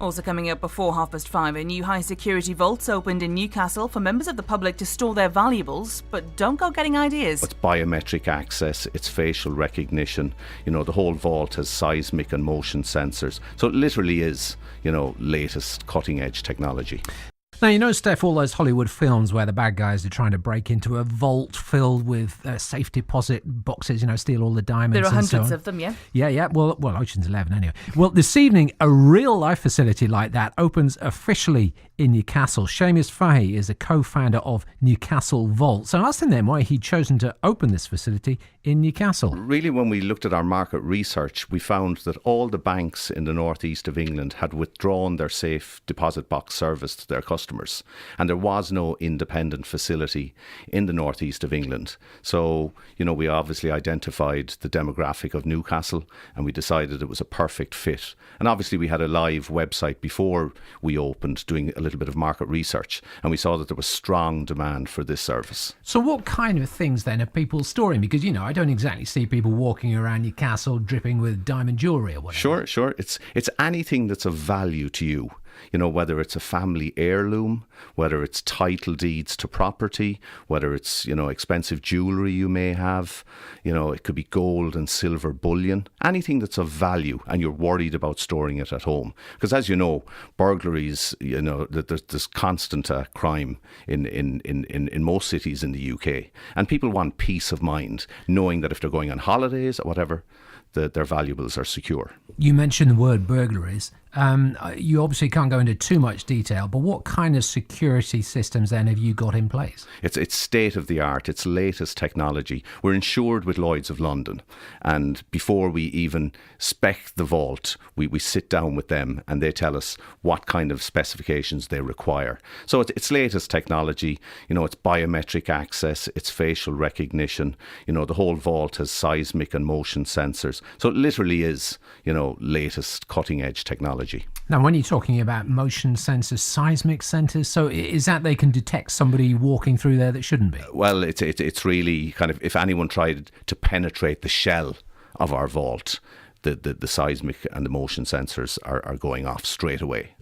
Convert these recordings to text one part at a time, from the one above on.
Also coming up before 5:30, a new high-security vault opened in Newcastle for members of the public to store their valuables, but don't go getting ideas. It's biometric access, it's facial recognition. The whole vault has seismic and motion sensors. So it literally is, latest cutting-edge technology. Now, Steph, all those Hollywood films where the bad guys are trying to break into a vault filled with safe deposit boxes, steal all the diamonds. There are and hundreds so of them, yeah. Yeah. Well, Ocean's 11 anyway. Well, this evening, a real-life facility like that opens officially in Newcastle. Seamus Fahy is a co-founder of Newcastle Vault. So I asked him then why he'd chosen to open this facility in Newcastle. Really, when we looked at our market research, we found that all the banks in the northeast of England had withdrawn their safe deposit box service to their customers, and there was no independent facility in the northeast of England. So, we obviously identified the demographic of Newcastle, and we decided it was a perfect fit. And obviously we had a live website before we opened, doing a little bit of market research, and we saw that there was strong demand for this service. So what kind of things then are people storing? Because, I don't exactly see people walking around Newcastle dripping with diamond jewellery or whatever. Sure. It's anything that's of value to you. Whether it's a family heirloom, whether it's title deeds to property, whether it's, expensive jewellery you may have, it could be gold and silver bullion, anything that's of value and you're worried about storing it at home. Because as you know, burglaries, there's constant crime in most cities in the UK. And people want peace of mind, knowing that if they're going on holidays or whatever, that their valuables are secure. You mentioned the word burglaries. You obviously can't go into too much detail, but what kind of security systems then have you got in place? It's state of the art, it's latest technology. We're insured with Lloyd's of London, and before we even spec the vault, we sit down with them and they tell us what kind of specifications they require. So it's latest technology, it's biometric access, it's facial recognition, the whole vault has seismic and motion sensors. So it literally is, latest cutting edge technology. Now, when you're talking about motion sensors, seismic sensors, so is that they can detect somebody walking through there that shouldn't be? Well, it's really kind of, if anyone tried to penetrate the shell of our vault, the seismic and the motion sensors are going off straight away.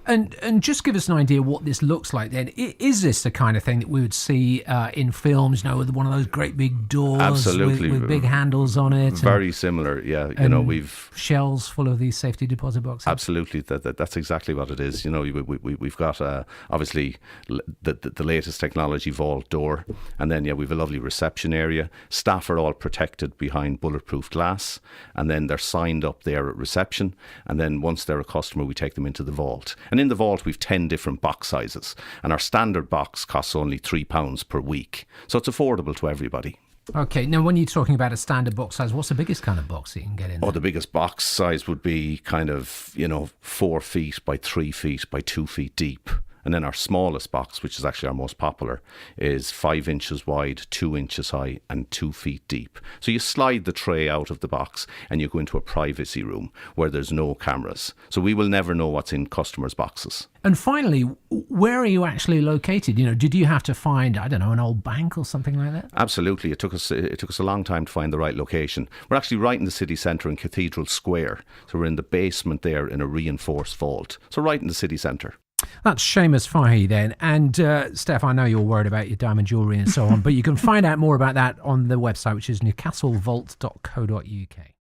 And just give us an idea what this looks like then. Is this the kind of thing that we would see in films, with one of those great big doors? Absolutely. With big handles on it? Very similar, yeah. We've shells full of these safety deposit boxes? Absolutely. That's exactly what it is. We've got, obviously, the latest technology vault door. And then, we've a lovely reception area. Staff are all protected behind bulletproof glass. And then they're signed up there at reception. And then once they're a customer, we take them into the vault. And in the vault, we've 10 different box sizes. And our standard box costs only £3 per week. So it's affordable to everybody. Okay, now when you're talking about a standard box size, what's the biggest kind of box that you can get in there? The biggest box size would be kind of, 4 feet by 3 feet by 2 feet deep. And then our smallest box, which is actually our most popular, is 5 inches wide, 2 inches high and 2 feet deep. So you slide the tray out of the box and you go into a privacy room where there's no cameras. So we will never know what's in customers' boxes. And finally, where are you actually located? Did you have to find, an old bank or something like that? Absolutely. It took us a long time to find the right location. We're actually right in the city centre in Cathedral Square. So we're in the basement there in a reinforced vault. So right in the city centre. That's Seamus Fahy then. And Steph, I know you're worried about your diamond jewellery and so on, but you can find out more about that on the website, which is newcastlevault.co.uk.